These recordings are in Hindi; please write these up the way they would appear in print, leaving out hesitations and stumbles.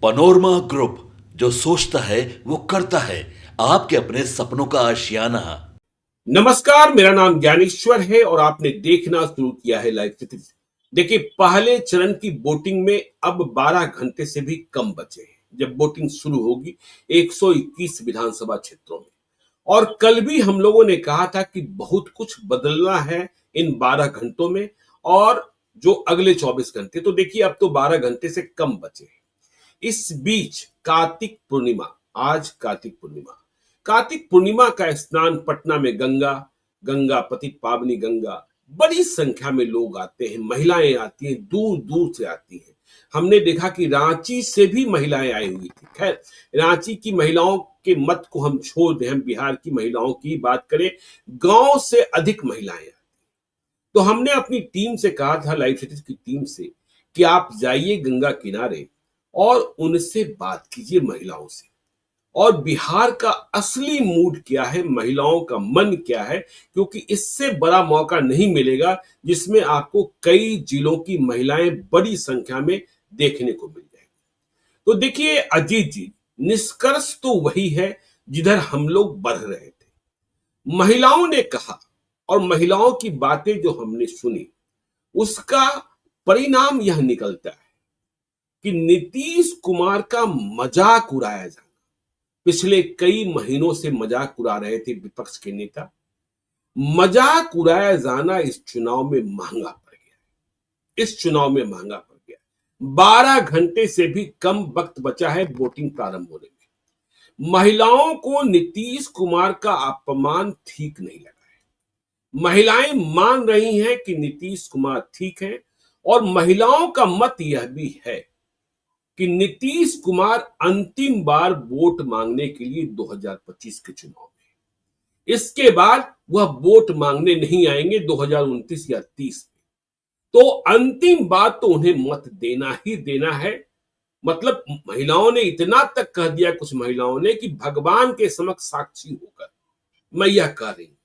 पनोरमा ग्रुप, जो सोचता है वो करता है। आपके अपने सपनों का आशियाना। नमस्कार, मेरा नाम ज्ञानेश्वर है और आपने देखना शुरू किया है लाइव चित्र। देखिए, पहले चरण की वोटिंग में अब 12 घंटे से भी कम बचे हैं जब वोटिंग शुरू होगी 121 विधानसभा क्षेत्रों में। और कल भी हम लोगों ने कहा था कि बहुत कुछ बदलना है इन 12 घंटों में और जो अगले 24 घंटे। तो देखिए, अब तो 12 घंटे से कम बचे हैं। इस बीच कार्तिक पूर्णिमा, आज कार्तिक पूर्णिमा का स्नान पटना में गंगा गंगा पतित पावनी गंगा, बड़ी संख्या में लोग आते हैं, महिलाएं आती हैं, दूर दूर से आती हैं। हमने देखा कि रांची से भी महिलाएं आई हुई थी। खैर, रांची की महिलाओं के मत को हम छोड़ दें, हम बिहार की महिलाओं की बात करें, गांव से अधिक महिलाएं आई। तो हमने अपनी टीम से कहा था, लाइव सिटीज की टीम से, कि आप जाइए गंगा किनारे और उनसे बात कीजिए, महिलाओं से। और बिहार का असली मूड क्या है, महिलाओं का मन क्या है, क्योंकि इससे बड़ा मौका नहीं मिलेगा जिसमें आपको कई जिलों की महिलाएं बड़ी संख्या में देखने को मिल जाएगी। तो देखिए अजीत जी, निष्कर्ष तो वही है जिधर हम लोग बढ़ रहे थे। महिलाओं ने कहा और महिलाओं की बातें जो हमने सुनी, उसका परिणाम यह निकलता है कि नीतीश कुमार का मजाक उड़ाया जाना, पिछले कई महीनों से मजाक उड़ा रहे थे विपक्ष के नेता, मजाक उड़ाया जाना इस चुनाव में महंगा पड़ गया। इस चुनाव में महंगा पड़ गया। 12 घंटे से भी कम वक्त बचा है वोटिंग प्रारंभ होने में। महिलाओं को नीतीश कुमार का अपमान ठीक नहीं लगा है। महिलाएं मान रही हैं कि नीतीश कुमार ठीक है और महिलाओं का मत यह भी है कि नीतीश कुमार अंतिम बार वोट मांगने के लिए 2025 के चुनाव में, इसके बाद वह वोट मांगने नहीं आएंगे 2029 या 30 में। तो अंतिम बात तो उन्हें मत देना ही देना है। मतलब महिलाओं ने इतना तक कह दिया, कुछ महिलाओं ने, कि भगवान के समक्ष साक्षी होकर मैं यह कह रही हूं।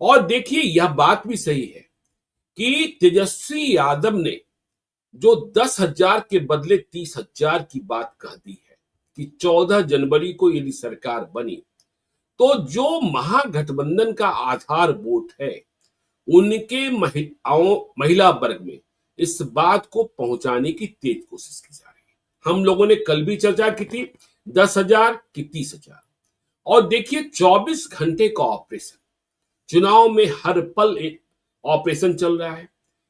और देखिए, यह बात भी सही है कि तेजस्वी यादव ने जो 10,000 के बदले 30,000 की बात कह दी है कि 14 जनवरी को यदि सरकार बनी तो जो महागठबंधन का आधार वोट है, उनके महिला वर्ग में इस बात को पहुंचाने की तेज कोशिश की जा रही है। हम लोगों ने कल भी चर्चा की थी, 10,000 की 30,000। और देखिए, 24 घंटे का ऑपरेशन, चुनाव में हर पल एक ऑपरेशन चल रहा है,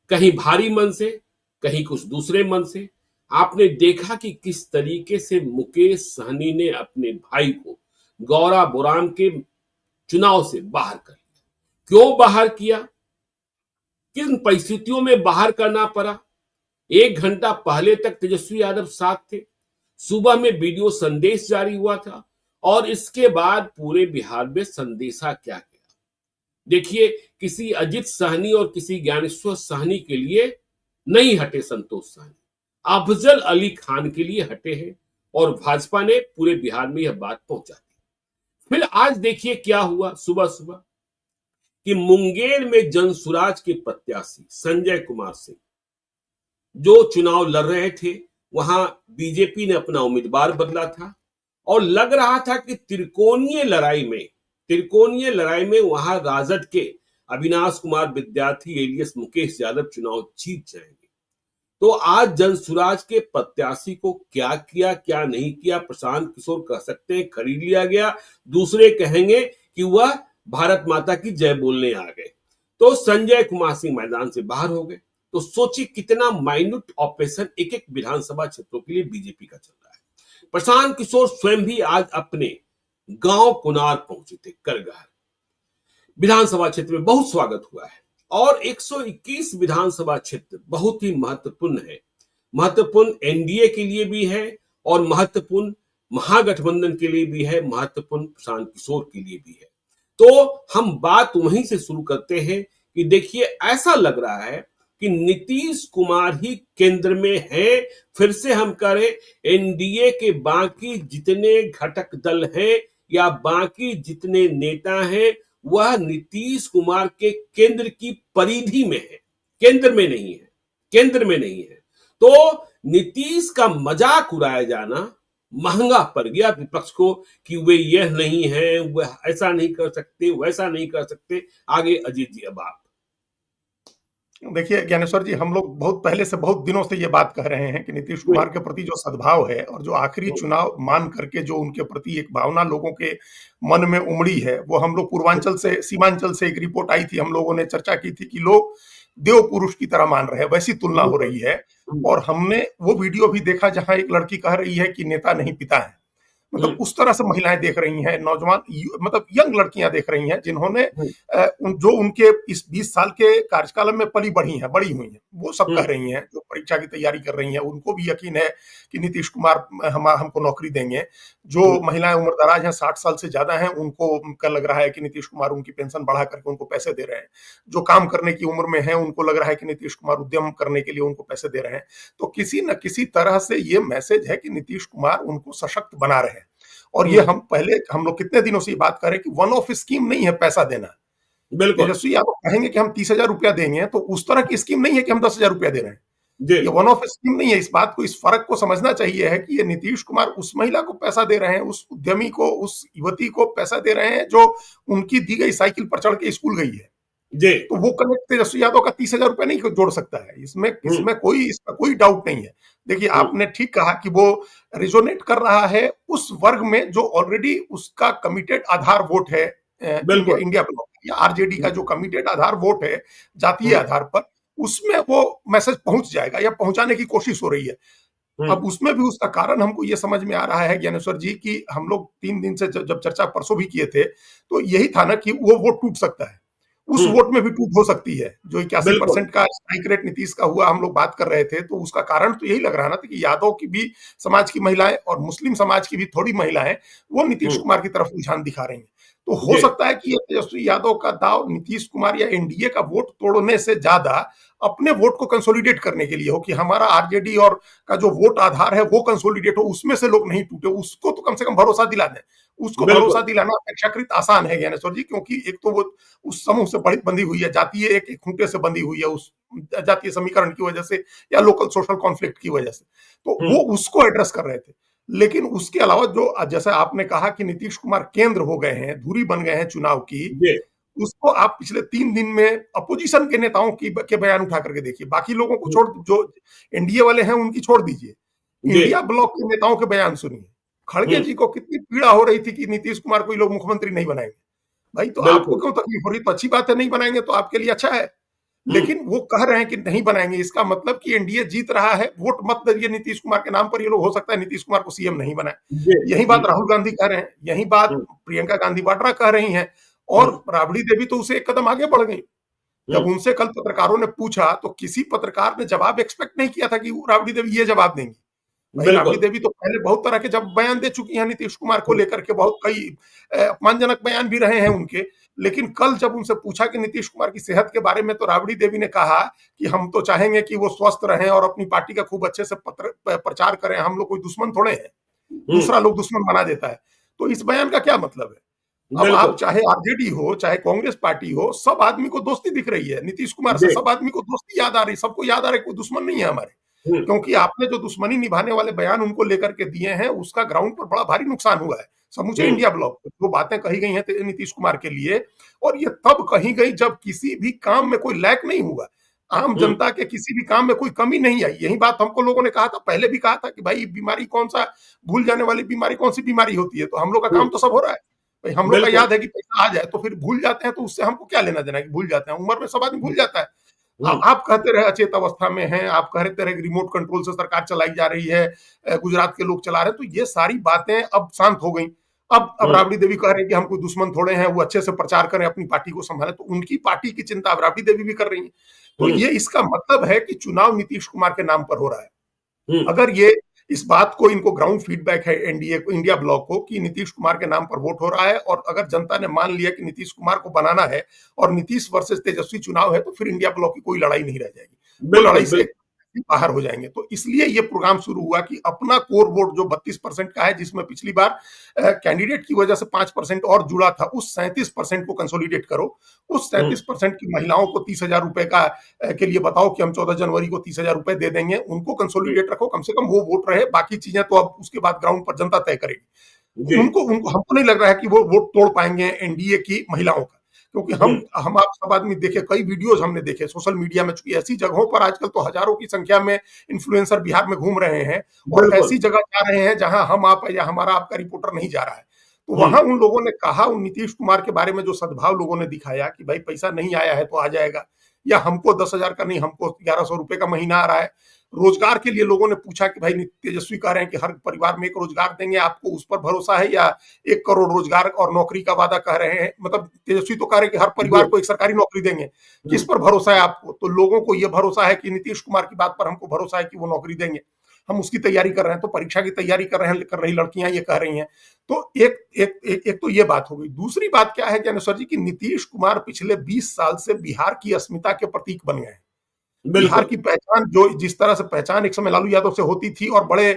कहीं भारी मन से, कहीं कुछ दूसरे मन से। आपने देखा कि किस तरीके से मुकेश सहनी ने अपने भाई को गौरा बोराम के चुनाव से बाहर कर दिया। क्यों बाहर किया, किन परिस्थितियों में बाहर करना पड़ा। 1 घंटा पहले तक तेजस्वी यादव साथ थे, सुबह में वीडियो संदेश जारी हुआ था और इसके बाद पूरे बिहार में संदेशा क्या गया। देखिए, किसी अजित सहनी और किसी ज्ञानेश्वर सहनी के लिए नहीं हटे संतोष सहनी, अफजल अली खान के लिए हटे हैं और भाजपा ने पूरे बिहार में यह बात पहुंचा दी। फिर आज देखिए क्या हुआ सुबह सुबह, कि मुंगेर में जनसुराज के प्रत्याशी संजय कुमार सिंह जो चुनाव लड़ रहे थे, वहां बीजेपी ने अपना उम्मीदवार बदला था और लग रहा था कि त्रिकोणीय लड़ाई में वहां राजद के अविनाश कुमार विद्यार्थी एलियस मुकेश यादव चुनाव जीत जाएंगे। तो आज जनसुराज के प्रत्याशी को क्या किया क्या नहीं किया, प्रशांत किशोर कह सकते हैं खरीद लिया गया, दूसरे कहेंगे कि वह भारत माता की जय बोलने आ गए। तो संजय कुमार सिंह मैदान से बाहर हो गए। तो सोचिए कितना माइन्यूट ऑपरेशन एक एक विधानसभा क्षेत्रों के लिए बीजेपी का चल रहा है। प्रशांत किशोर स्वयं भी आज अपने गांव कुनार पहुंचे थे, करगहर विधानसभा क्षेत्र में बहुत स्वागत हुआ है। और 121 विधानसभा क्षेत्र बहुत ही महत्वपूर्ण है, महत्वपूर्ण एनडीए के लिए भी है और महत्वपूर्ण महागठबंधन के लिए भी है, महत्वपूर्ण प्रशांत किशोर के लिए भी है। तो हम बात वहीं से शुरू करते हैं कि देखिए, ऐसा लग रहा है कि नीतीश कुमार ही केंद्र में है। फिर से हम करें, एनडीए के बाकी जितने घटक दल हैं या बाकी जितने नेता हैं, वह नीतीश कुमार के केंद्र की परिधि में है, केंद्र में नहीं है। तो नीतीश का मजाक उड़ाया जाना महंगा पड़ गया विपक्ष को कि वे यह नहीं है, वह ऐसा नहीं कर सकते, वैसा नहीं कर सकते। आगे अजीत जी अब आप। देखिए ज्ञानेश्वर जी, हम लोग बहुत पहले से, बहुत दिनों से ये बात कह रहे हैं कि नीतीश कुमार के प्रति जो सद्भाव है और जो आखिरी चुनाव मान करके जो उनके प्रति एक भावना लोगों के मन में उमड़ी है, वो हम लोग पूर्वांचल से, सीमांचल से एक रिपोर्ट आई थी, हम लोगों ने चर्चा की थी कि लोग देव पुरुष की तरह मान रहे हैं, वैसी तुलना हो रही है। और हमने वो वीडियो भी देखा जहां एक लड़की कह रही है कि नेता नहीं पिता है। मतलब उस तरह से महिलाएं देख रही हैं, नौजवान मतलब यंग लड़कियां देख रही हैं जिन्होंने जो उनके इस 20 साल के कार्यकाल में पली बढ़ी हैं, बड़ी हुई हैं, वो सब कह रही हैं, जो परीक्षा की तैयारी कर रही हैं, उनको भी यकीन है कि नीतीश कुमार हमको नौकरी देंगे। जो महिलाएं उम्रदराज हैं, 60 साल से ज्यादा हैं, उनको का लग रहा है कि नीतीश कुमार उनकी पेंशन बढ़ा करके उनको पैसे दे रहे हैं। जो काम करने की उम्र में है, उनको लग रहा है कि नीतीश कुमार उद्यम करने के लिए उनको पैसे दे रहे हैं। तो किसी न किसी तरह से ये मैसेज है कि नीतीश कुमार उनको सशक्त बना रहे हैं। और ये हम लोग कितने दिनों से ये बात कर रहे हैं कि वन ऑफ स्कीम नहीं है पैसा देना। बिल्कुल। तेजस्वी यादव कहेंगे कि हम 30,000 रुपया देंगे, तो उस तरह की स्कीम नहीं है कि हम 10,000 रुपया दे रहे हैं। ये वन ऑफ स्कीम नहीं है। इस बात को, इस फर्क को समझना चाहिए है कि ये नीतीश कुमार उस महिला को पैसा दे रहे हैं, उस उद्यमी को, उस युवती को पैसा दे रहे हैं जो उनकी दी गई साइकिल पर चढ़ के स्कूल गई है। जी। तो वो कनेक्ट तेजस्वी यादव का 30,000 रुपया नहीं जोड़ सकता है। इसमें कोई डाउट नहीं है। देखिए, आपने ठीक कहा कि वो रिजोनेट कर रहा है उस वर्ग में जो ऑलरेडी उसका कमिटेड आधार वोट है, इंडिया ब्लॉक या आरजेडी का जो कमिटेड आधार वोट है जातीय आधार पर, उसमें वो मैसेज पहुंच जाएगा या पहुंचाने की कोशिश हो रही है। अब उसमें भी उसका कारण हमको ये समझ में आ रहा है ज्ञानेश्वर जी कि हम लोग 3 दिन से जब चर्चा परसों भी किए थे, तो यही था ना कि वो वोट टूट सकता है, उस वोट में भी टूट हो सकती है। जो 81% का स्ट्राइक रेट नीतीश का हुआ, हम लोग बात कर रहे थे, तो उसका कारण तो यही लग रहा ना था कि यादव की भी समाज की महिलाएं और मुस्लिम समाज की भी थोड़ी महिलाएं वो नीतीश कुमार की तरफ रुझान दिखा रही हैं। तो हो सकता है कि ये तेजस्वी यादव का दाव नीतीश कुमार या एनडीए का वोट तोड़ने से ज्यादा अपने वोट को कंसोलिडेट करने के लिए हो, कि हमारा आरजेडी और का जो वोट आधार है वो कंसोलिडेट हो, उसमें से लोग नहीं टूटे, उसको तो कम से कम भरोसा दिला दें। उसको भरोसा दिलाना अपेक्षाकृत आसान है ज्ञानेश्वर जी, क्योंकि एक तो वो उस समूह से बंधी हुई है, जातीय एक खूंटे से बंधी हुई है, उस जातीय समीकरण की वजह से या लोकल सोशल कॉन्फ्लिक्ट की वजह से, तो वो उसको एड्रेस कर रहे थे। लेकिन उसके अलावा जो, जैसा आपने कहा कि नीतीश कुमार केंद्र हो गए हैं, धुरी बन गए हैं चुनाव की, उसको आप पिछले 3 दिन में अपोजिशन के नेताओं के बयान उठा करके देखिए। बाकी लोगों को छोड़, जो एनडीए वाले हैं उनकी छोड़ दीजिए, इंडिया ब्लॉक के नेताओं के बयान सुनिए। खड़गे जी को कितनी पीड़ा हो रही थी कि नीतीश कुमार को ये लोग मुख्यमंत्री नहीं बनाएंगे। भाई, तो आपको क्यों तकलीफ हो रही? तो अच्छी बात है, नहीं बनाएंगे तो आपके लिए अच्छा है। लेकिन वो कह रहे हैं कि नहीं बनाएंगे, इसका मतलब कि एनडीए जीत रहा है, वोट मत दीजिए नीतीश कुमार के नाम पर, ये लोग हो सकता है नीतीश कुमार को सीएम नहीं बनाए। यही बात राहुल गांधी कह रहे हैं, यही बात प्रियंका गांधी वाड्रा कह रही हैं, और राबड़ी देवी तो उसे एक कदम आगे बढ़ गई। जब उनसे कल पत्रकारों ने पूछा, तो किसी पत्रकार ने जवाब एक्सपेक्ट नहीं किया था कि राबड़ी देवी ये जवाब देंगी। राबड़ी देवी तो पहले बहुत तरह के जब बयान दे चुकी हैं नीतीश कुमार को लेकर के, बहुत कई अपमानजनक बयान भी रहे हैं उनके। लेकिन कल जब उनसे पूछा कि नीतीश कुमार की सेहत के बारे में, तो राबड़ी देवी ने कहा कि हम तो चाहेंगे कि वो स्वस्थ रहें और अपनी पार्टी का खूब अच्छे से प्रचार करें, हम लोग कोई दुश्मन थोड़े हैं, दूसरा लोग दुश्मन बना देता है। तो इस बयान का क्या मतलब है? अब आप चाहे आरजेडी हो, चाहे कांग्रेस पार्टी हो, सब आदमी को दोस्ती दिख रही है नीतीश कुमार से, सब आदमी को दोस्ती याद आ रही, सबको याद आ रही, कोई दुश्मन नहीं है हमारे। क्योंकि आपने जो दुश्मनी निभाने वाले बयान उनको लेकर के दिए हैं, उसका ग्राउंड पर बड़ा भारी नुकसान हुआ है समूचे इंडिया ब्लॉक को। जो बातें कही गई हैं नीतीश कुमार के लिए, और ये तब कही गई जब किसी भी काम में कोई लैक नहीं हुआ, आम जनता के किसी भी काम में कोई कमी नहीं आई। यही बात हमको लोगों ने कहा था, पहले भी कहा था कि भाई बीमारी कौन सा, भूल जाने वाली बीमारी कौन सी बीमारी होती है? तो हम लोग का काम तो सब हो रहा है भाई। हम लोग का याद है कि पैसा आ जाए तो फिर भूल जाते हैं, तो उससे हमको क्या लेना देना कि भूल जाते हैं? उम्र में सब आदमी भूल जाता है। आप कहते रहे अचेत अवस्था में हैं, आप कहते रहे रिमोट कंट्रोल से सरकार चलाई जा रही है, गुजरात के लोग चला रहे हैं, तो ये सारी बातें अब शांत हो गई। अब राबड़ी देवी कह रहे हैं कि हम कोई दुश्मन थोड़े हैं, वो अच्छे से प्रचार करें, अपनी पार्टी को संभालें। तो उनकी पार्टी की चिंता अब राबड़ी देवी भी कर रही है। तो ये इसका मतलब है कि चुनाव नीतीश कुमार के नाम पर हो रहा है। अगर ये इस बात को, इनको ग्राउंड फीडबैक है एनडीए को, इंडिया ब्लॉक को, कि नीतीश कुमार के नाम पर वोट हो रहा है, और अगर जनता ने मान लिया कि नीतीश कुमार को बनाना है और नीतीश वर्सेस तेजस्वी चुनाव है, तो फिर इंडिया ब्लॉक की कोई लड़ाई नहीं रह जाएगी। वो लड़ाई से बाहर हो जाएंगे। तो इसलिए ये प्रोग्राम शुरू हुआ कि अपना कोर वोट जो 32% का है, जिसमें पिछली बार कैंडिडेट की वजह से 5% और जुड़ा था, उस 37% को कंसोलिडेट करो। उस 37% की महिलाओं को 30,000 रुपए का के लिए बताओ कि हम 14 जनवरी को 30,000 रुपए दे देंगे, उनको कंसोलिडेट रखो, कम से कम वो वोट रहे। बाकी चीजें तो अब उसके बाद ग्राउंड पर जनता तय करेगी। उनको उनको हमको नहीं लग रहा है कि वो वोट तोड़ पाएंगे एनडीए की महिलाओं का, क्योंकि हम आप सब आदमी देखे, कई वीडियोज हमने देखे सोशल मीडिया में, चूंकि ऐसी जगहों पर आजकल तो हजारों की संख्या में इन्फ्लुएंसर बिहार में घूम रहे हैं और ऐसी जगह जा रहे हैं जहां हम आप या हमारा आपका रिपोर्टर नहीं जा रहा है। तो वहां उन लोगों ने कहा, उन नीतीश कुमार के बारे में जो सद्भाव लोगों ने दिखाया कि भाई पैसा नहीं आया है तो आ जाएगा, या हमको 10,000 का नहीं, हमको 1100 रुपए का महीना आ रहा है। रोजगार के लिए लोगों ने पूछा कि भाई तेजस्वी कह रहे हैं कि हर परिवार में एक रोजगार देंगे, आपको उस पर भरोसा है, या 1 करोड़ रोजगार और नौकरी का वादा कह रहे हैं, मतलब तेजस्वी तो कह रहे हैं कि हर परिवार को एक सरकारी नौकरी देंगे, किस पर भरोसा है आपको? तो लोगों को यह भरोसा है कि नीतीश कुमार की बात पर हमको भरोसा है कि वो नौकरी देंगे, हम उसकी तैयारी कर रहे हैं। तो परीक्षा की तैयारी कर रही लड़कियां ये कह रही हैं। तो एक तो ये बात हो गई। दूसरी बात क्या है ज्ञानेश्वर जी, की नीतीश कुमार पिछले 20 साल से बिहार की अस्मिता के प्रतीक बन गए हैं। बिहार की पहचान, जो जिस तरह से पहचान एक समय लालू यादव से होती थी और बड़े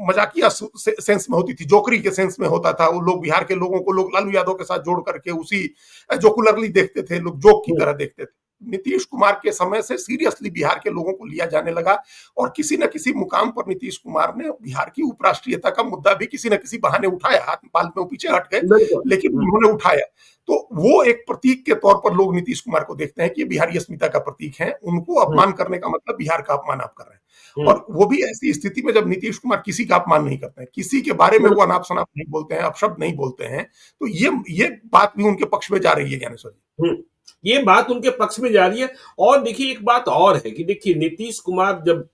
मजाकिया सेंस में होती थी, जोकरी के सेंस में होता था, वो लोग बिहार के लोगों को लोग लालू यादव के साथ जोड़ करके उसी जोकुलरली देखते थे, लोग जोक की तरह देखते थे। नीतीश कुमार के समय से सीरियसली बिहार के लोगों को लिया जाने लगा और किसी न किसी मुकाम पर नीतीश कुमार ने बिहार की उपराष्ट्रीयता का मुद्दा भी किसी न किसी बहाने उठाया। हाथ पाल में वो पीछे हट गए, लेकिन उन्होंने उठाया। तो वो एक प्रतीक के तौर पर लोग नीतीश कुमार को देखते हैं कि बिहारी अस्मिता का प्रतीक है। उनको अपमान करने का मतलब बिहार का अपमान आप कर रहे हैं, और वो भी ऐसी स्थिति में जब नीतीश कुमार किसी का अपमान नहीं करते हैं, किसी के बारे में वो अनाप शनाप नहीं बोलते हैं, अपशब्द नहीं बोलते हैं। तो ये बात भी उनके पक्ष में जा रही है ज्ञानेश्वर जी। ये बात उनके पक्ष में जा रही है। और देखिए एक बात और है कि देखिए नीतीश कुमार, जब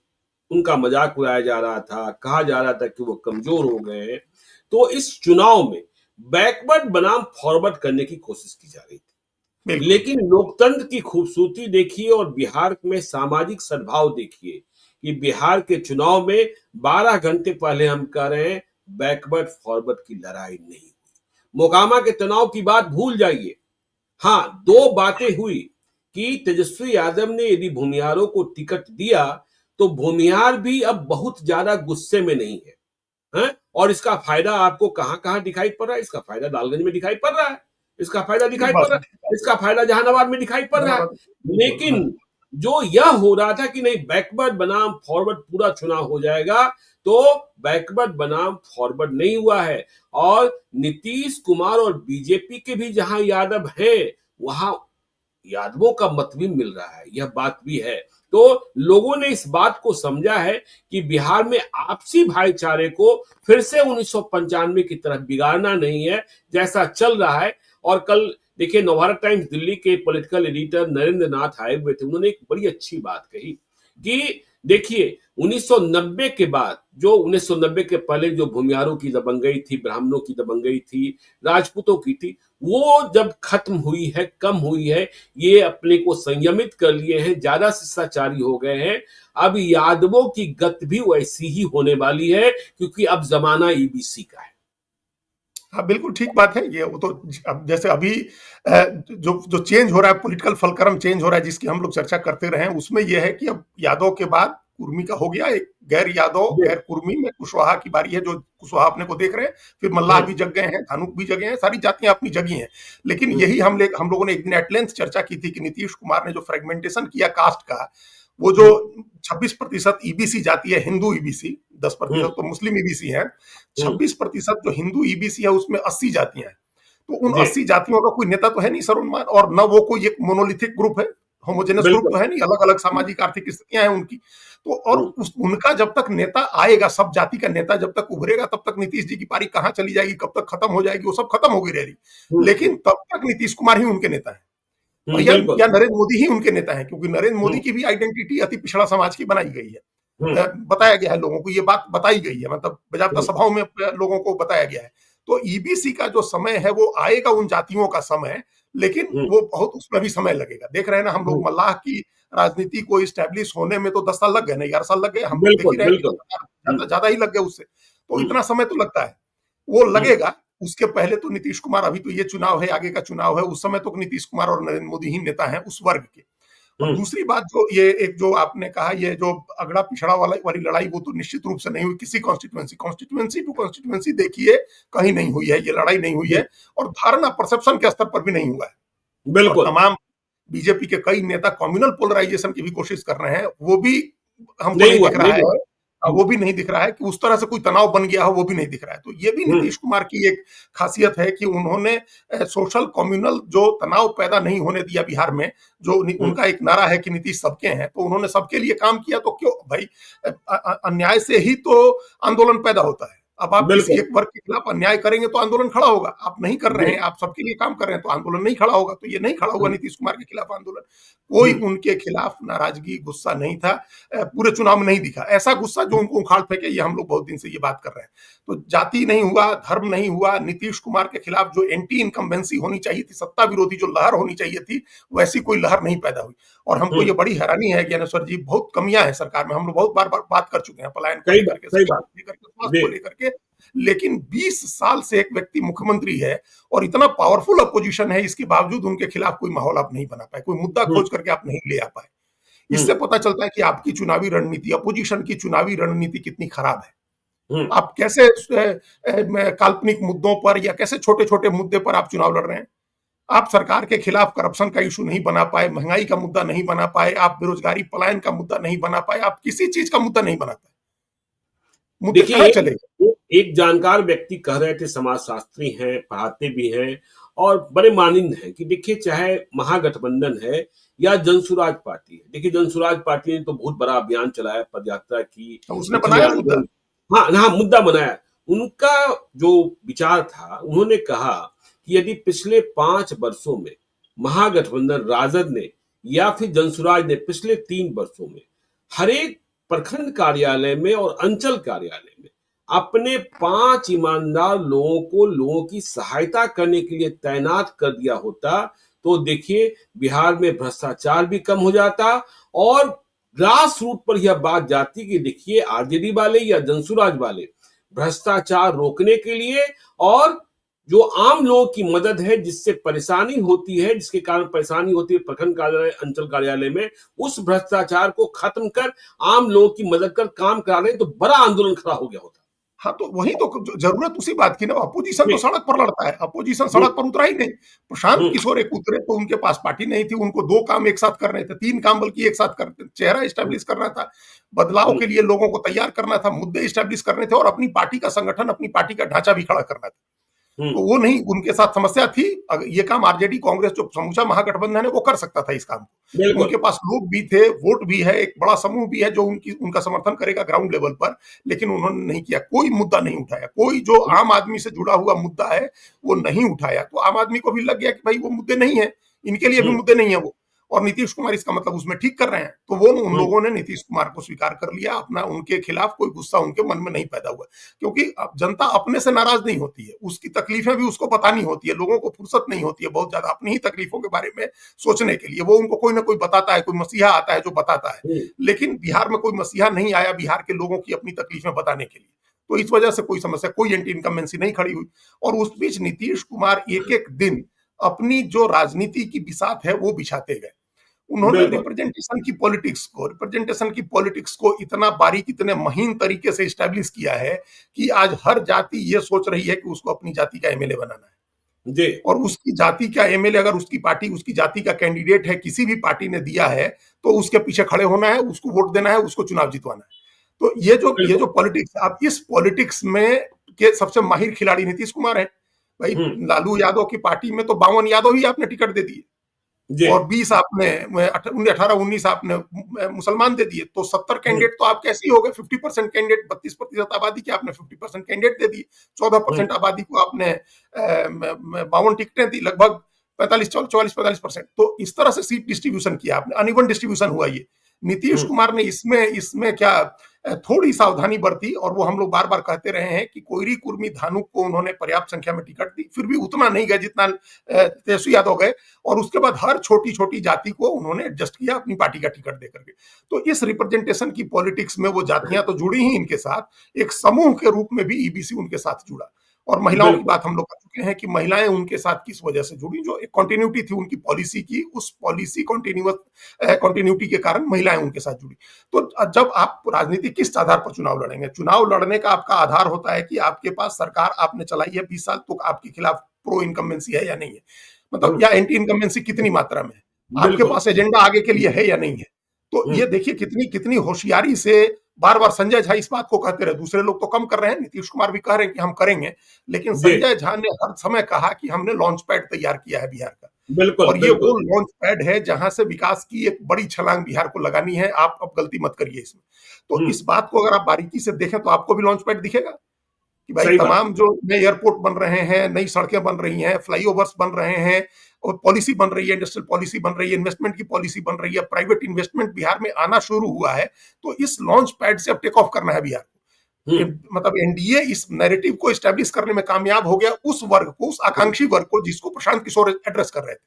उनका मजाक उड़ाया जा रहा था, कहा जा रहा था कि वो कमजोर हो गए हैं, तो इस चुनाव में बैकवर्ड बनाम फॉरवर्ड करने की कोशिश की जा रही थी। लेकिन लोकतंत्र की खूबसूरती देखिए और बिहार में सामाजिक सद्भाव देखिए कि बिहार के चुनाव में 12 घंटे पहले हम कह रहे हैं बैकवर्ड फॉरवर्ड की लड़ाई नहीं हुई। मोकामा के तनाव की बात भूल जाइए। हाँ, 2 बातें हुई कि तेजस्वी यादव ने यदि भूमिहारों को टिकट दिया तो भूमिहार भी अब बहुत ज्यादा गुस्से में नहीं है, हैं? और इसका फायदा आपको कहां दिखाई पड़ रहा है? इसका फायदा लालगंज में दिखाई पड़ रहा है, इसका फायदा दिखाई पड़ रहा है, इसका फायदा जहानाबाद में दिखाई पड़ रहा है। लेकिन जो यह हो रहा था कि नहीं बैकवर्ड बनाम फॉरवर्ड पूरा चुनाव हो जाएगा, तो बैकवर्ड बनाम फॉरवर्ड नहीं हुआ है। और नीतीश कुमार और बीजेपी के भी जहां यादव हैं, वहां यादवों का मत भी मिल रहा है, यह बात भी है। तो लोगों ने इस बात को समझा है कि बिहार में आपसी भाईचारे को फिर से 1995 की तरह बिगाड़ना नहीं है जैसा चल रहा है। और कल देखिए नवभारत टाइम्स दिल्ली के पॉलिटिकल एडिटर नरेंद्र नाथ आए हुए थे, उन्होंने एक बड़ी अच्छी बात कही कि देखिए 1990 के बाद, जो 1990 के पहले जो भूमिहारों की दबंगई थी, ब्राह्मणों की दबंगई थी, राजपूतों की थी, वो जब खत्म हुई है, कम हुई है, ये अपने को संयमित कर लिए हैं, ज्यादा शिष्टाचारी हो गए हैं। अब यादवों की गत भी वैसी ही होने वाली है क्योंकि अब जमाना ईबीसी का है। हाँ बिल्कुल ठीक बात है ये। वो तो अब जैसे अभी जो चेंज हो रहा है, पॉलिटिकल फलक्रम चेंज हो रहा है, जिसकी हम लोग चर्चा करते रहे, उसमें यह है कि अब यादव के बाद कुर्मी का हो गया, एक गैर यादव गैर कुर्मी में कुशवाहा की बारी है, जो कुशवाहा अपने को देख रहे हैं, फिर मल्लाह भी जग गए हैं, धानुक भी जगे हैं, सारी जातियां अपनी जगी हैं। लेकिन यही हम लोगों ने एक दिन एट लेंथ चर्चा की थी कि नीतीश कुमार ने जो फ्रेगमेंटेशन किया कास्ट का, वो जो 26% ईबीसी जाती है, हिंदू ईबीसी, 10% तो मुस्लिम ईबीसी है, 26% जो हिंदू ईबीसी है उसमें 80 जातियां हैं। तो उन 80 जातियों का कोई नेता तो है नहीं सर्वमान्य, और न वो कोई एक मोनोलिथिक ग्रुप है, होमोजेनस ग्रुप तो है नहीं, अलग अलग सामाजिक आर्थिक स्थितियां हैं उनकी। तो और उनका जब तक नेता आएगा, सब जाति का नेता जब तक उभरेगा, तब तक नीतीश जी की पारी कहां चली जाएगी, कब तक खत्म हो जाएगी, वो सब खत्म हो गई रहेगी। लेकिन तब तक नीतीश कुमार ही उनके नेता है, या नरेंद्र मोदी ही उनके नेता है, क्योंकि नरेंद्र मोदी की भी आइडेंटिटी अति पिछड़ा समाज की बनाई गई है, बताया गया है लोगों को, ये बात बताई गई है, मतलब बजाबता सभाओं में लोगों को बताया गया है। तो ईबीसी का जो समय है वो आएगा, उन जातियों का समय, लेकिन वो बहुत, उसमें भी समय लगेगा। देख रहे हैं ना हम लोग, मल्लाह की राजनीति को इस्टेब्लिश होने में तो 10 साल लग गए ना, 11 साल लग गए, हम लोग देख ही रहे हैं, ज्यादा ही लग गए उससे। तो इतना समय तो लगता है, वो लगेगा। उसके पहले तो नीतीश कुमार, अभी तो ये चुनाव है, आगे का चुनाव है, उस समय तो नीतीश कुमार और नरेंद्र मोदी ही नेता हैं उस वर्ग के। और हम्म। दूसरी बात जो ये एक जो आपने कहा, ये जो अगड़ा पिछड़ा वाली लड़ाई, वो तो निश्चित रूप से नहीं हुई किसी कॉन्स्टिट्यूएंसी टू कॉन्स्टिट्यूएंसी। देखिए कहीं नहीं हुई है, ये लड़ाई नहीं हुई है, और धारणा परसेप्शन के स्तर पर भी नहीं हुआ है। और बिल्कुल तमाम बीजेपी के कई नेता कम्युनल पोलराइजेशन की भी कोशिश कर रहे हैं, वो भी हमको नहीं नहीं हुआ, दिख रहा नहीं है। हुआ। वो भी नहीं दिख रहा है कि उस तरह से कोई तनाव बन गया हो, वो भी नहीं दिख रहा है। तो ये भी हम्म। नीतीश कुमार की एक खासियत है कि उन्होंने सोशल कम्युनल जो तनाव पैदा नहीं होने दिया बिहार में। जो हम्म। उनका एक नारा है कि नीतीश सबके हैं, तो उन्होंने सबके लिए काम किया। तो क्यों भाई, अन्याय से ही तो आंदोलन पैदा होता है। अब आप किसी बिल्कुल एक वर्ग के खिलाफ अन्याय करेंगे तो आंदोलन खड़ा होगा। आप नहीं कर रहे जी। हैं, आप सबके लिए काम कर रहे हैं, तो आंदोलन नहीं खड़ा होगा। तो ये नहीं खड़ा हुआ हम्म। नीतीश कुमार के खिलाफ आंदोलन। कोई हम्म। उनके खिलाफ नाराजगी, गुस्सा नहीं था। पूरे चुनाव में नहीं दिखा ऐसा गुस्सा जो उनको उखाड़ फेंके। ये हम लोग बहुत दिन से ये बात कर रहे हैं। तो जाति नहीं हुआ, धर्म नहीं हुआ। नीतीश कुमार के खिलाफ जो एंटी इनकम्बेंसी होनी चाहिए थी, सत्ता विरोधी जो लहर होनी चाहिए थी, वैसी कोई लहर नहीं पैदा हुई। और हमको ये हम्म। बड़ी हैरानी है ज्ञानेश्वर जी, बहुत कमियां हैं सरकार में। हम लोग बहुत बार बार बात कर चुके हैं, पलायन को सही लेकर बात, के, सही शिक्षा बात। को लेकर के, स्वास्थ्य जी। को लेकर के। लेकिन 20 साल से एक व्यक्ति मुख्यमंत्री है और इतना पावरफुल अपोजिशन है, इसके बावजूद उनके खिलाफ कोई माहौल आप नहीं बना पाए, कोई मुद्दा हम्म। खोज करके आप नहीं ले आ पाए। हम्म। इससे पता चलता है कि आपकी चुनावी रणनीति, अपोजिशन की चुनावी रणनीति कितनी खराब है। हम्म। आप कैसे काल्पनिक मुद्दों पर या कैसे छोटे छोटे मुद्दे पर आप चुनाव लड़ रहे हैं। आप सरकार के खिलाफ करप्शन का इशू नहीं बना पाए, महंगाई का मुद्दा नहीं बना पाए, आप बेरोजगारी पलायन का मुद्दा नहीं बना पाए, आप किसी चीज का मुद्दा नहीं बना पाए। मुद्दे देखिए कहां चले गए। एक जानकार व्यक्ति कह रहे थे, समाजशास्त्री हैं, पढ़ाते भी हैं और बड़े मानिंद हैं, कि देखिए चाहे महागठबंधन है या जनसुराज पार्टी है। देखिए जनसुराज पार्टी ने तो बहुत बड़ा अभियान चलाया, पदयात्रा की, तो उसने इतने बनाया मुद्दा। आंदोलन। हाँ हाँ, मुद्दा बनाया। उनका जो विचार था, उन्होंने कहा कि यदि पिछले 5 वर्षों में महागठबंधन राजद ने या फिर जनसुराज ने पिछले 3 वर्षों में हर एक प्रखंड कार्यालय में और अंचल कार्यालय में अपने 5 ईमानदार लोगों को लोगों की सहायता करने के लिए तैनात कर दिया होता, तो देखिए बिहार में भ्रष्टाचार भी कम हो जाता और ग्रास रूट पर यह बात जाती कि देखिए आरजेडी वाले या जनसुराज वाले भ्रष्टाचार रोकने के लिए और जो आम लोगों की मदद है, जिससे परेशानी होती है, जिसके कारण परेशानी होती है प्रखंड कार्यालय, अंचल कार्यालय में, उस भ्रष्टाचार को खत्म कर आम लोगों की मदद कर काम करा रहे, तो बड़ा आंदोलन खड़ा हो गया होता। हाँ, तो वही तो जरूरत उसी बात की ना। अपोजिशन तो जी। सड़क पर लड़ता है, अपोजिशन जी। सड़क पर उतरा ही नहीं। प्रशांत हम्म। किशोर एक उतरे तो उनके पास पार्टी नहीं थी, उनको 2 काम एक साथ करने थे, 3 काम बल्कि एक साथ करते, चेहरा स्टैब्लिश करना था, बदलाव के लिए लोगों को तैयार करना था, मुद्दे स्टैब्लिश करने थे, और अपनी पार्टी का संगठन, अपनी पार्टी का ढांचा भी खड़ा करना था। तो वो नहीं, उनके साथ समस्या थी। ये काम आरजेडी कांग्रेस जो समूचा महागठबंधन है वो कर सकता था इस काम को। बिल्कुल। उनके पास लोग भी थे, वोट भी है, एक बड़ा समूह भी है जो उनका समर्थन करेगा ग्राउंड लेवल पर। लेकिन उन्होंने नहीं किया, कोई मुद्दा नहीं उठाया, कोई जो आम आदमी से जुड़ा हुआ मुद्दा है वो नहीं उठाया। तो आम आदमी को भी लग गया कि भाई वो मुद्दे नहीं है, इनके लिए भी मुद्दे नहीं है वो। और नीतीश कुमार इसका मतलब उसमें ठीक कर रहे हैं। तो वो उन लोगों ने नीतीश कुमार को स्वीकार कर लिया अपना, उनके खिलाफ कोई गुस्सा उनके मन में नहीं पैदा हुआ। क्योंकि अब जनता अपने से नाराज नहीं होती है, उसकी तकलीफें भी उसको बतानी होती है। लोगों को फुर्सत नहीं होती है बहुत ज्यादा अपनी ही तकलीफों के बारे में सोचने के लिए। वो उनको कोई ना कोई बताता है, कोई मसीहा आता है जो बताता है। लेकिन बिहार में कोई मसीहा नहीं आया बिहार के लोगों की अपनी तकलीफें बताने के लिए। तो इस वजह से कोई समस्या, कोई एंटी इनकम्बेंसी नहीं खड़ी हुई। और उस बीच नीतीश कुमार एक एक दिन अपनी जो राजनीति की बिसात है वो बिछाते गए। उन्होंने रिप्रेजेंटेशन की पॉलिटिक्स को इतना बारीक, इतने महीन तरीके से स्टैब्लिश किया है कि आज हर जाति ये सोच रही है कि उसको अपनी जाति का एमएलए बनाना है जी। और उसकी जाति का एमएलए, अगर उसकी पार्टी उसकी जाति का कैंडिडेट है, किसी भी पार्टी ने दिया है, तो उसके पीछे खड़े होना है, उसको वोट देना है, उसको चुनाव जितवाना है। तो ये जो पॉलिटिक्स, आप इस पॉलिटिक्स में के सबसे माहिर खिलाड़ी नीतीश कुमार है। भाई लालू यादव की पार्टी में तो 52 यादव ही आपने टिकट दे दिए और 20 आपने 18-19 आपने मुसलमान दे दिए। तो 70 कैंडिडेट तो आप कैसे ही हो गए। 50% कैंडिडेट, 32% आबादी के आपने 50% कैंडिडेट दे दिए। 14% आबादी को आपने 52 टिकटें दी, लगभग 44-45%। तो इस तरह से सीट डिस्ट्रीब्यूशन किया आपने, अनइवन डिस्ट्रीब्यूशन हुआ ये। नीतीश कुमार ने इसमें क्या थोड़ी सावधानी बरती, और वो हम लोग बार बार कहते रहे हैं कि कोयरी कुर्मी धानुक को उन्होंने पर्याप्त संख्या में टिकट दी, फिर भी उतना नहीं गए जितना तेजस्वी यादव गए। और उसके बाद हर छोटी छोटी जाति को उन्होंने एडजस्ट किया अपनी पार्टी का टिकट देकर के। तो इस रिप्रेजेंटेशन की पॉलिटिक्स में वो जातियां तो जुड़ी ही इनके साथ, एक समूह के रूप में भी ईबीसी उनके साथ जुड़ा। और महिलाओं की बिल्कुल। बात हम लोग कर चुके हैं कि महिलाएं उनके साथ किस वजह से जुड़ी, जो एक कंटिन्यूटी थी उनकी पॉलिसी की, उस पॉलिसी कंटिन्यूटी के कारण महिलाएं उनके साथ जुड़ी। तो जब आप राजनीति किस आधार पर चुनाव लड़ेंगे? चुनाव लड़ने का आपका आधार होता है कि आपके पास सरकार आपने चलाई है 20 साल, तो आपके खिलाफ प्रो इनकम्बेंसी है या नहीं है, मतलब या एंटी इनकम्बेंसी कितनी मात्रा में है, आपके बिल्कुल। पास एजेंडा आगे के लिए है या नहीं है। तो हुँ, ये देखिए कितनी कितनी होशियारी से बार बार संजय झा इस बात को कहते रहे, दूसरे लोग तो कम कर रहे हैं, नीतीश कुमार भी कह रहे हैं कि हम करेंगे, लेकिन जी, संजय झा ने हर समय कहा कि हमने लॉन्च पैड तैयार किया है बिहार का, बिल्कुल, और ये बिल्कुल। वो लॉन्च पैड है जहां से विकास की एक बड़ी छलांग बिहार को लगानी है, आप अब गलती मत करिए इसमें। तो हुँ, इस बात को अगर आप बारीकी से देखें तो आपको भी लॉन्च पैड दिखेगा कि भाई सही बात। तमाम जो नए एयरपोर्ट बन रहे हैं, नई सड़कें बन रही हैं, फ्लाईओवर्स बन रहे हैं, और पॉलिसी बन रही है, इंडस्ट्रियल पॉलिसी बन रही है, इन्वेस्टमेंट की पॉलिसी बन रही है, प्राइवेट इन्वेस्टमेंट बिहार में आना शुरू हुआ है। तो इस लॉन्च पैड से अब टेक ऑफ करना है बिहार को। हुँ, मतलब एनडीए इस नैरेटिव को एस्टेब्लिश करने में कामयाब हो गया, उस वर्ग को, उस आकांक्षी वर्ग को जिसको प्रशांत किशोर एड्रेस कर रहे थे,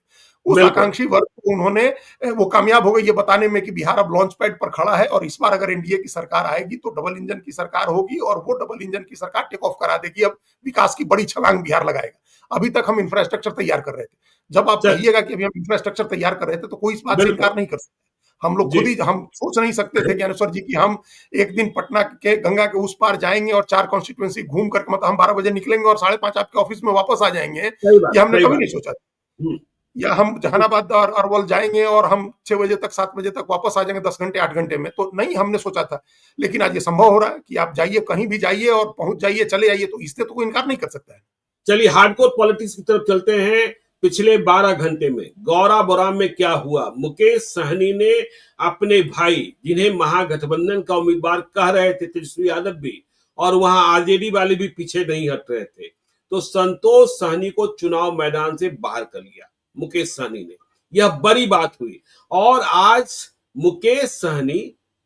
उस बिल्कुल। आकांक्षी वर्ग को उन्होंने वो कामयाब हो गए ये बताने में कि बिहार अब लॉन्च पैड पर खड़ा है, और इस बार अगर एनडीए की सरकार आएगी तो डबल इंजन की सरकार होगी, और वो डबल इंजन की सरकार टेक ऑफ करा देगी, अब विकास की बड़ी छलांग बिहार लगाएगा। अभी तक हम इंफ्रास्ट्रक्चर तैयार कर रहे थे, जब आप चल कहिएगा कि अभी हम इंफ्रास्ट्रक्चर तैयार कर रहे थे तो कोई इस बात से बिल्कुल। इनकार नहीं कर सकता। हम लोग जी, खुद ही हम सोच नहीं सकते थे ज्ञानेश्वर जी कि हम एक दिन पटना के गंगा के उस पार जाएंगे और 4 कॉन्स्टिट्यूएंसी घूम करके, मतलब हम 12 बजे निकलेंगे और 5:30 आपके ऑफिस में वापस आ जाएंगे, सही बात, ये हमने सही कभी बात। नहीं सोचा। हुँ, या हम जहानाबाद और अरवल जाएंगे और हम 6 बजे तक 7 बजे तक वापस आ जाएंगे, 10 घंटे 8 घंटे में, तो नहीं हमने सोचा था। लेकिन आज ये संभव हो रहा है कि आप जाइए, कहीं भी जाइए और पहुंच जाइए, चले आइए, तो इससे तो कोई इनकार नहीं कर सकता है। चलिए हार्डकोर पॉलिटिक्स की तरफ चलते हैं। पिछले 12 घंटे में गौरा बौराम में क्या हुआ? मुकेश सहनी ने अपने भाई, जिन्हें महागठबंधन का उम्मीदवार कह रहे थे तेजस्वी यादव भी, और वहां आरजेडी वाले भी पीछे नहीं हट रहे थे, तो संतोष सहनी को चुनाव मैदान से बाहर कर लिया मुकेश सहनी ने। यह बड़ी बात हुई। और आज मुकेश सहनी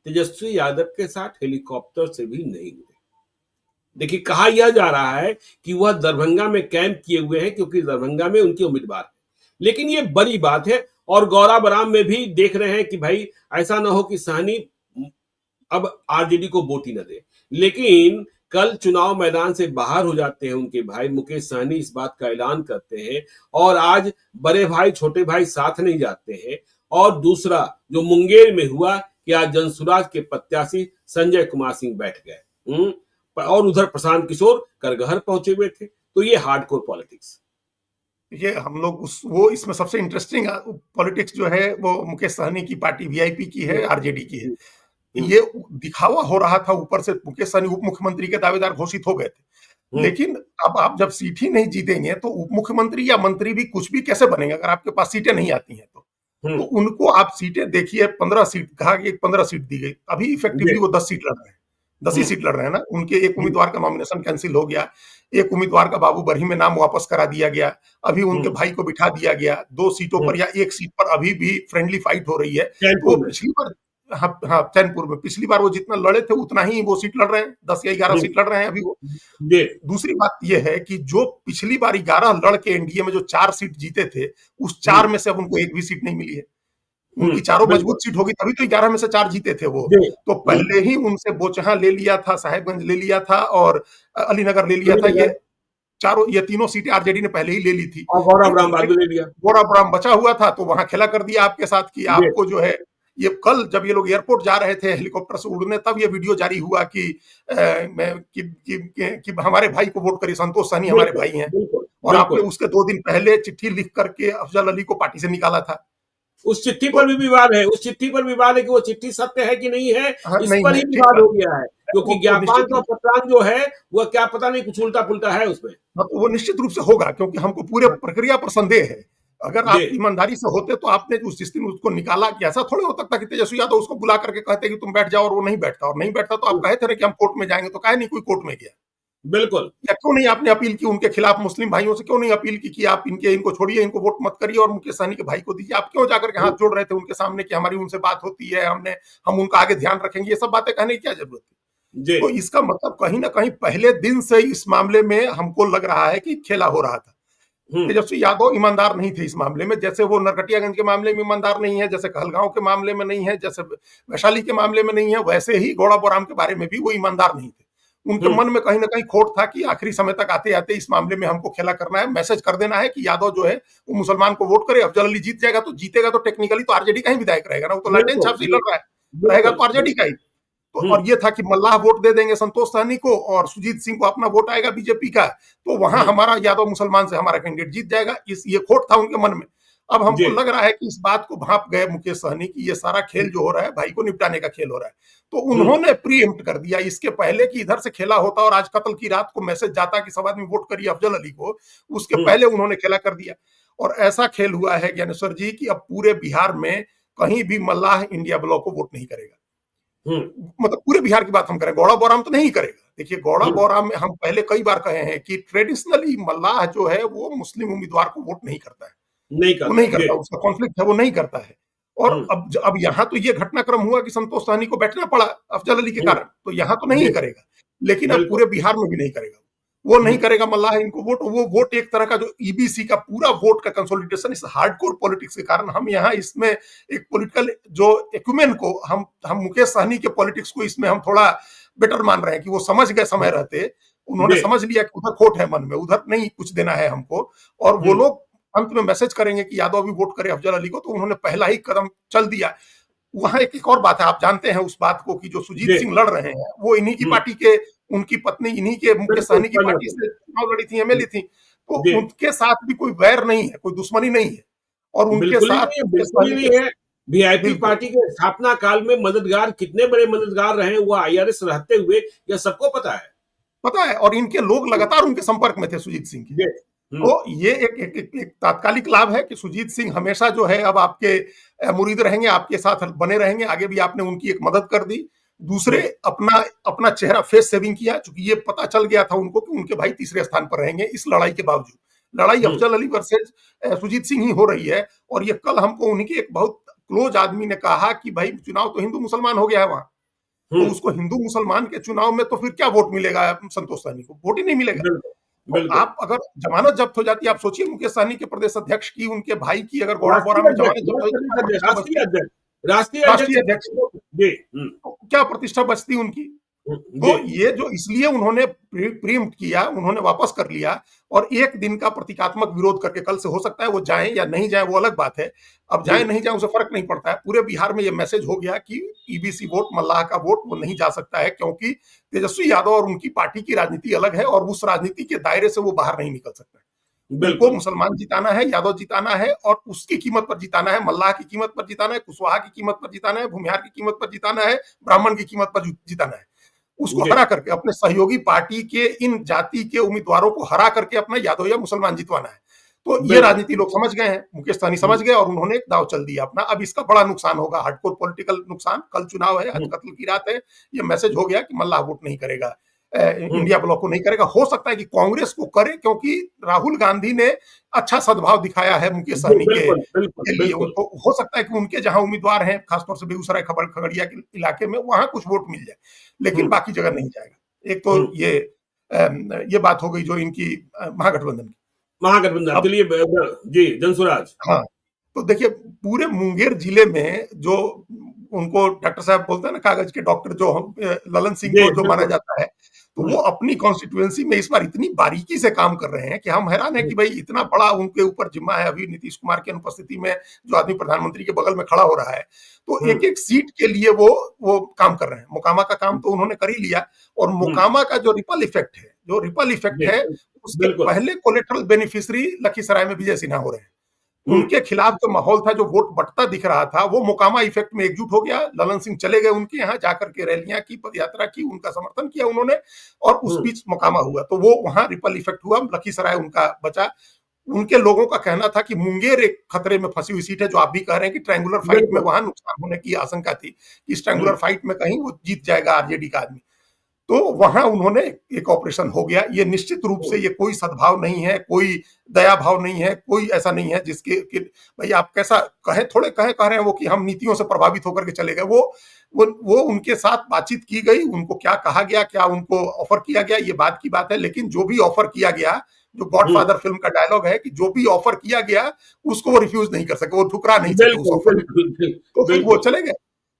तेजस्वी यादव के साथ हेलीकॉप्टर से भी नहीं हुए। देखिए, कहा यह जा रहा है कि वह दरभंगा में कैंप किए हुए हैं क्योंकि दरभंगा में उनके उम्मीदवार हैं। लेकिन ये बड़ी बात है। और गौरा बराम में भी देख रहे हैं कि भाई ऐसा ना हो कि सहनी अब आरजेडी को वोट ही न दे। लेकिन कल चुनाव मैदान से बाहर हो जाते हैं उनके भाई, मुकेश सहनी इस बात का ऐलान करते हैं, और आज बड़े भाई छोटे भाई साथ नहीं जाते हैं। और दूसरा जो मुंगेर में हुआ कि आज जनसुराज के प्रत्याशी संजय कुमार सिंह बैठ गए, और उधर प्रशांत किशोर करगहर पहुंचे हुए थे। तो ये हार्डकोर पॉलिटिक्स। ये हम लोग उस वो इसमें सबसे इंटरेस्टिंग पॉलिटिक्स जो है वो मुकेश सहनी की पार्टी वीआईपी की है, आरजेडी की है। ये दिखावा हो रहा था ऊपर से, मुकेश सहनी उप मुख्यमंत्री के दावेदार घोषित हो गए थे, लेकिन अब आप जब सीट ही नहीं जीतेंगे तो उप मुख्यमंत्री या मंत्री भी कुछ भी कैसे बनेंगे अगर आपके पास सीटें नहीं आती हैं तो उनको आप सीटें देखिए, 15 सीट कहा कि 15 सीट दी गई, अभी इफेक्टिवली वो 10 सीट लड़ रहे हैं, 10 ही सीट लड़ रहे हैं ना। उनके एक उम्मीदवार का नॉमिनेशन कैंसिल हो गया, एक उम्मीदवार का बाबू बरही में नाम वापस करा दिया गया, अभी उनके भाई को बिठा दिया गया, 2 सीटों पर या 1 सीट पर अभी भी फ्रेंडली फाइट हो रही है। तो वो पिछली बार, हाँ हाँ, चैनपुर में पिछली बार वो जितना लड़े थे उतना ही वो सीट लड़ रहे हैं, 10 या 11 सीट लड़ रहे हैं अभी वो। दूसरी बात ये है कि जो पिछली बार 11 लड़ के एनडीए में जो 4 सीट जीते थे, उस 4 में से अब उनको एक भी सीट नहीं मिली है। उनकी चारों मजबूत सीट होगी तभी तो 11 में से 4 जीते थे वो। तो पहले ही उनसे बोचहा ले लिया था, साहेबगंज ले लिया था और अलीनगर ले लिया था। ये तीनों सीटें आरजेडी ने पहले ही ले ली थी, और गौरा बराम बाद में ले लिया। गौरा बराम बचा हुआ था तो वहां खेला कर दिया आपके साथ कि आपको जो है, ये कल जब ये लोग एयरपोर्ट जा रहे थे हेलीकॉप्टर से उड़ने, तब ये वीडियो जारी हुआ कि हमारे भाई को वोट करिए, संतोष सहनी हमारे भाई हैं। और आपने उसके 2 दिन पहले चिट्ठी लिख करके अफजल अली को पार्टी से निकाला था। उस चिट्ठी पर भी विवाद है, उस चिट्ठी पर विवाद है कि वो चिट्ठी सत्य है कि नहीं है, इस नहीं पर ही है, विवाद हो गया है। क्योंकि ज्ञापान निश्चित का पत्रान जो है वह क्या पता नहीं कुछ उल्टा पुल्टा है उसमें। वो निश्चित रूप से होगा क्योंकि हमको पूरे प्रक्रिया पर संदेह है। अगर आप ईमानदारी से होते तो आपने जिस दिन उसको निकाला, कि ऐसा थोड़े हो सकता कि तेजस्वी यादव उसको बुला करके कहते कि तुम बैठ जाओ, और वो नहीं बैठता, और नहीं बैठता तो आप कहे थे कि हम कोर्ट में जाएंगे, तो कहे नहीं कोई कोर्ट में गया। बिल्कुल। या क्यों नहीं आपने अपील की उनके खिलाफ, मुस्लिम भाइयों से क्यों नहीं अपील की कि आप इनको छोड़िए, इनको वोट मत करिए और मुकेश सहनी के भाई को दीजिए? आप क्यों जाकर के हाथ जोड़ रहे थे उनके सामने कि हमारी उनसे बात होती है, हम उनका आगे ध्यान रखेंगे? ये सब बातें कहने की क्या जरूरत थी? तो इसका मतलब कहीं ना कहीं पहले दिन से इस मामले में हमको लग रहा है कि खेला हो रहा था। तेजस्वी यादव ईमानदार नहीं थे इस मामले में, जैसे वो नरकटियागंज के मामले में ईमानदार नहीं है, जैसे कहलगांव के मामले में नहीं है, जैसे वैशाली के मामले में नहीं है, वैसे ही गौड़ा बौराम के बारे में भी वो ईमानदार नहीं थे। उनके मन में कहीं ना कहीं खोट था कि आखिरी समय तक आते आते इस मामले में हमको खेला करना है, मैसेज कर देना है कि यादव जो है वो मुसलमान को वोट करे। अफजल अली जीत जाएगा तो जीतेगा तो टेक्निकली तो आरजेडी का ही विधायक रहेगा ना, वो तो लालटेन छाप से ही लड़ रहा है, रहेगा तो आरजेडी का ही। तो और ये था कि मल्लाह वोट दे देंगे संतोष सहनी को और सुजीत सिंह को अपना वोट आएगा बीजेपी का, तो वहां हमारा यादव मुसलमान से हमारा कैंडिडेट जीत जाएगा। इस ये खोट था उनके मन में। अब हमको लग रहा है कि इस बात को भांप गए मुकेश सहनी की ये सारा खेल जो हो रहा है भाई को निपटाने का खेल हो रहा है, तो उन्होंने प्रीएम्प्ट कर दिया इसके पहले कि इधर से खेला होता और आज कत्ल की रात को मैसेज जाता कि सब आदमी वोट करिए अफजल अली को, उसके पहले उन्होंने खेला कर दिया। और ऐसा खेल हुआ है ज्ञानेश्वर जी कि अब पूरे बिहार में कहीं भी मल्लाह इंडिया ब्लॉक को वोट नहीं करेगा। मतलब पूरे बिहार की बात हम करें, गौड़ा बोराम तो नहीं करेगा। देखिए गौड़ा बोराम में हम पहले कई बार कहे हैं कि ट्रेडिशनली मल्लाह जो है वो मुस्लिम उम्मीदवार को वोट नहीं करता है, वो नहीं करता, उसका कॉन्फ्लिक्ट है, वो नहीं करता है। और अब यहाँ तो ये घटनाक्रम हुआ कि संतोष सहनी को बैठना पड़ा अफजल अली के कारण, तो यहाँ तो नहीं करेगा, लेकिन अब पूरे बिहार में भी नहीं करेगा, वो नहीं करेगा मल्लाह इनको वोट। वो वोट एक तरह का जो ईबीसी का पूरा वोट का कंसोलिडेशन इस हार्डकोर पॉलिटिक्स के कारण हम यहाँ इसमें एक पॉलिटिकल जो एक्यूमेन को हम मुकेश सहनी के पॉलिटिक्स को इसमें हम थोड़ा बेटर मान रहे हैं कि वो समझ गए समय रहते, उन्होंने समझ लिया कि उधर खोट है मन में, उधर नहीं कुछ देना है हमको, और वो लोग अंत में मैसेज करेंगे कि यादव अभी वोट करे अफजल अली को, तो उन्होंने पहला ही कदम चल दिया। वहां एक और बात है, आप जानते हैं उस बात को कि जो सुजीत सिंह लड़ रहे हैं वो इन्हीं की पार्टी के, उनकी पत्नी इन्हीं के मुकेश सहनी की पार्टी से चुनाव लड़ी थी, एमएलए थी, तो उनके साथ भी कोई वैर नहीं है, कोई दुश्मनी नहीं है। और उनके साथ बिल्कुल भी है। वीआईपी पार्टी के स्थापना काल में मददगार, कितने बड़े मददगार रहे वो आईआरएस रहते हुए, यह सबको पता है। और इनके लोग लगातार उनके संपर्क में थे सुजीत सिंह के। तो ये एक तात्कालिक लाभ है कि सुजीत सिंह हमेशा जो है अब आपके मुरीद रहेंगे, आपके साथ बने रहेंगे, आगे भी आपने उनकी एक मदद कर दी। दूसरे अपना चेहरा फेस सेविंग किया, क्योंकि ये पता चल गया था उनको कि उनके भाई तीसरे स्थान पर रहेंगे इस लड़ाई के बावजूद। लड़ाई अफजल अली वर्सेज सुजीत सिंह ही हो रही है, और ये कल हमको उन्हीं के एक बहुत क्लोज आदमी ने कहा कि भाई चुनाव तो हिंदू मुसलमान हो गया है वहां, तो उसको हिंदू मुसलमान के चुनाव में तो फिर क्या वोट मिलेगा संतोष सहनी को, वोट ही नहीं मिलेगा। आप अगर जमानत जब्त हो जाती है, आप सोचिए मुकेश सहनी के प्रदेश अध्यक्ष की, उनके भाई की अगर गौड़ा बोरा में जमानत जब्त हो जाती, राष्ट्रीय अध्यक्ष, क्या प्रतिष्ठा बचती उनकी। तो ये जो इसलिए उन्होंने प्रीएम्प्ट किया, उन्होंने वापस कर लिया, और एक दिन का प्रतीकात्मक विरोध करके, कल से हो सकता है वो जाएं या नहीं जाएं वो अलग बात है, अब जाएं नहीं जाएं उसे फर्क नहीं पड़ता है। पूरे बिहार में ये मैसेज हो गया कि ईबीसी वोट, मल्लाह का वोट वो नहीं जा सकता है, क्योंकि तेजस्वी यादव और उनकी पार्टी की राजनीति अलग है और उस राजनीति के दायरे से वो बाहर नहीं निकल सकता। बिल्कुल मुसलमान जिताना है, यादव जिताना है, और उसकी कीमत पर जिताना है, मल्लाह की कीमत पर जिताना है, कुशवाहा की कीमत पर जिताना है, भूमिहार की कीमत पर जिताना है, ब्राह्मण की कीमत पर जिताना है। उसको हरा करके अपने सहयोगी पार्टी के इन जाति के उम्मीदवारों को हरा करके अपना यादव या मुसलमान जितवाना है। तो ये राजनीति लोग समझ गए हैं, मुकेश सहनी समझ गए, और उन्होंने एक दाव चल दिया अपना। अब इसका बड़ा नुकसान होगा, हार्डकोर पॉलिटिकल नुकसान। कल चुनाव है, आज कत्ल की रात है, ये मैसेज हो गया कि मल्लाह वोट नहीं करेगा, इंडिया ब्लॉक को नहीं करेगा। हो सकता है कि कांग्रेस को करे, क्योंकि राहुल गांधी ने अच्छा सद्भाव दिखाया है मुकेश सहनी के लिए। हो सकता है कि उनके जहां उम्मीदवार हैं, खासतौर से बेगूसराय खगड़िया के इलाके में, वहां कुछ वोट मिल जाए, लेकिन बाकी जगह नहीं जाएगा। एक तो ये बात हो गई जो इनकी महागठबंधन के लिए जी जनसुराज। हाँ, तो देखिए पूरे मुंगेर जिले में जो उनको डॉक्टर साहब बोलते हैं ना, कागज के डॉक्टर, जो ललन सिंह को जो माना जाता है, तो वो अपनी कॉन्स्टिट्यूएंसी में इस बार इतनी बारीकी से काम कर रहे हैं कि हम हैरान है कि भाई इतना बड़ा उनके ऊपर जिम्मा है। अभी नीतीश कुमार की अनुपस्थिति में जो आदमी प्रधानमंत्री के बगल में खड़ा हो रहा है, तो एक एक सीट के लिए वो काम कर रहे हैं। मोकामा का काम तो उन्होंने कर ही लिया, और मोकामा का जो रिपल इफेक्ट है, उसके पहले कोलेटरल बेनिफिशियरी लखीसराय में विजय सिन्हा हो रहे हैं। उनके खिलाफ जो माहौल था, जो वोट बंटता दिख रहा था, वो मोकामा इफेक्ट में एकजुट हो गया। ललन सिंह चले गए उनके यहाँ, जाकर के रैलियां की, पदयात्रा की, उनका समर्थन किया उन्होंने, और उस बीच मोकामा हुआ, तो वो वहां रिपल इफेक्ट हुआ। लखीसराय उनका बचा। उनके लोगों का कहना था कि मुंगेर एक खतरे में फंसी हुई सीट है, जो आप भी कह रहे हैं कि ट्रायंगुलर फाइट में वहां नुकसान होने की आशंका थी, कि इस ट्रायंगुलर फाइट में कहीं वो जीत जाएगा आरजेडी का आदमी। तो वहां उन्होंने एक ऑपरेशन हो गया। ये निश्चित रूप से ये कोई सद्भाव नहीं है, कोई दया भाव नहीं है, कोई ऐसा नहीं है जिसके कि भाई आप कैसा कहे, थोड़े कह रहे हैं वो कि हम नीतियों से प्रभावित होकर के चले गए। वो उनके साथ बातचीत की गई, उनको क्या कहा गया, क्या उनको ऑफर किया गया, ये बात की बात है। लेकिन जो भी ऑफर किया गया, जो गॉडफादर फिल्म का डायलॉग है कि जो भी ऑफर किया गया उसको वो रिफ्यूज नहीं कर सके, वो ठुकरा नहीं सके उस ऑफर, तो फिर वो चले गए।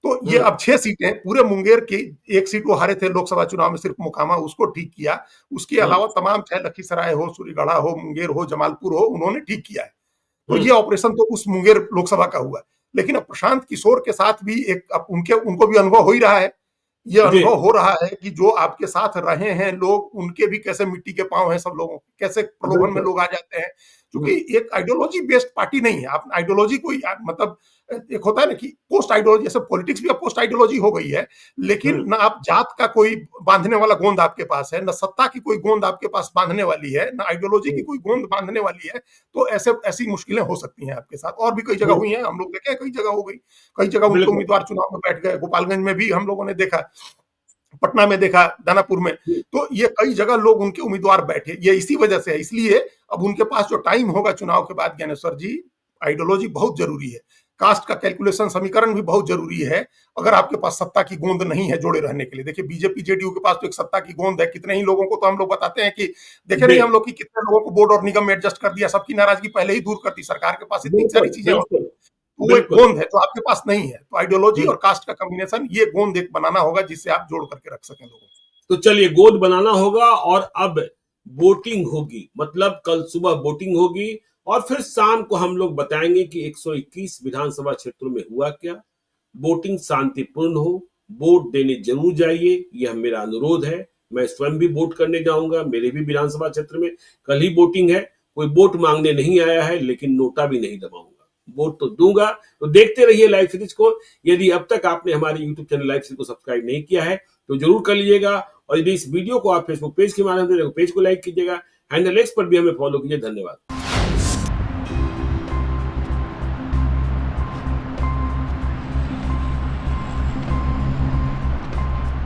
तो ये अब 6 सीटें पूरे मुंगेर की, एक सीट वो हारे थे लोकसभा चुनाव में सिर्फ मोकामा, उसको ठीक किया। उसके अलावा तमाम, चाहे लखीसराय हो, सूरीगढ़ा हो, मुंगेर हो, जमालपुर हो, उन्होंने ठीक किया है। तो ये ऑपरेशन तो उस मुंगेर लोकसभा का हुआ। लेकिन अब प्रशांत किशोर के साथ भी एक, अब उनको भी अनुभव हो ही रहा है। ये अनुभव हो रहा है कि जो आपके साथ रहे हैं लोग, उनके भी कैसे मिट्टी के पांव हैं सब लोगों के, कैसे प्रलोभन में लोग आ जाते हैं। क्योंकि एक आइडियोलॉजी बेस्ड पार्टी नहीं है। आप आइडियोलॉजी कोई मतलब, एक होता है ना कि पोस्ट आइडियोलॉजी, जैसे पॉलिटिक्स भी अब पोस्ट आइडियोलॉजी हो गई है। लेकिन ना आप जात का कोई बांधने वाला गोंद आपके पास है, ना सत्ता की कोई गोंद आपके पास बांधने वाली है, ना आइडियोलॉजी की कोई गोंद बांधने वाली है। तो ऐसी मुश्किलें हो सकती हैं आपके साथ। और भी कई जगह हुई हैं, हम लोग देखे, कई जगह हो गई, कई जगह उनके उम्मीदवार चुनाव में बैठ गए। गोपालगंज में भी हम लोगों ने देखा, पटना में देखा, दानापुर में। तो ये कई जगह लोग उनके उम्मीदवार बैठे, ये इसी वजह से है। इसलिए अब उनके पास जो टाइम होगा चुनाव के बाद, ज्ञानेश्वर जी, आइडियोलॉजी बहुत जरूरी है, कास्ट का कैलकुलेशन, समीकरण भी बहुत जरूरी है। अगर आपके पास सत्ता की गोंद नहीं है जोड़े रहने के लिए, देखिए बीजेपी जेडीयू के पास तो एक सत्ता की गोंद है। कितने ही लोगों को तो हम लोग बताते हैं कि देखे नहीं हम लोग की कितने लोगों को बोर्ड और निगम में एडजस्ट कर दिया, सबकी नाराजगी पहले ही दूर कर दी। सरकार के पास इतनी सारी चीजें होती हैं, वो एक गोंद है जो आपके पास नहीं है। तो आइडियोलॉजी और कास्ट का कॉम्बिनेशन, ये गोंद एक बनाना होगा जिससे आप जोड़ करके रख सकें लोगों को। तो चलिए, गोद बनाना होगा और अब वोटिंग होगी, मतलब कल सुबह वोटिंग होगी और फिर शाम को हम लोग बताएंगे कि 121 विधानसभा क्षेत्रों में हुआ क्या। वोटिंग शांतिपूर्ण हो, वोट देने जरूर जाइए, यह मेरा अनुरोध है। मैं स्वयं भी वोट करने जाऊंगा, मेरे भी विधानसभा क्षेत्र में कल ही वोटिंग है। कोई वोट मांगने नहीं आया है, लेकिन नोटा भी नहीं दबाऊंगा, वोट तो दूंगा। तो देखते रहिए लाइव सीरीज को। यदि अब तक आपने हमारे यूट्यूब चैनल लाइव सीरीज को सब्सक्राइब नहीं किया है तो जरूर कर लीजिएगा। और यदि इस वीडियो को आप फेसबुक पेज के माध्यम से पेज को लाइक कीजिएगा, हैंडल एक्स पर भी हमें फॉलो कीजिए। धन्यवाद।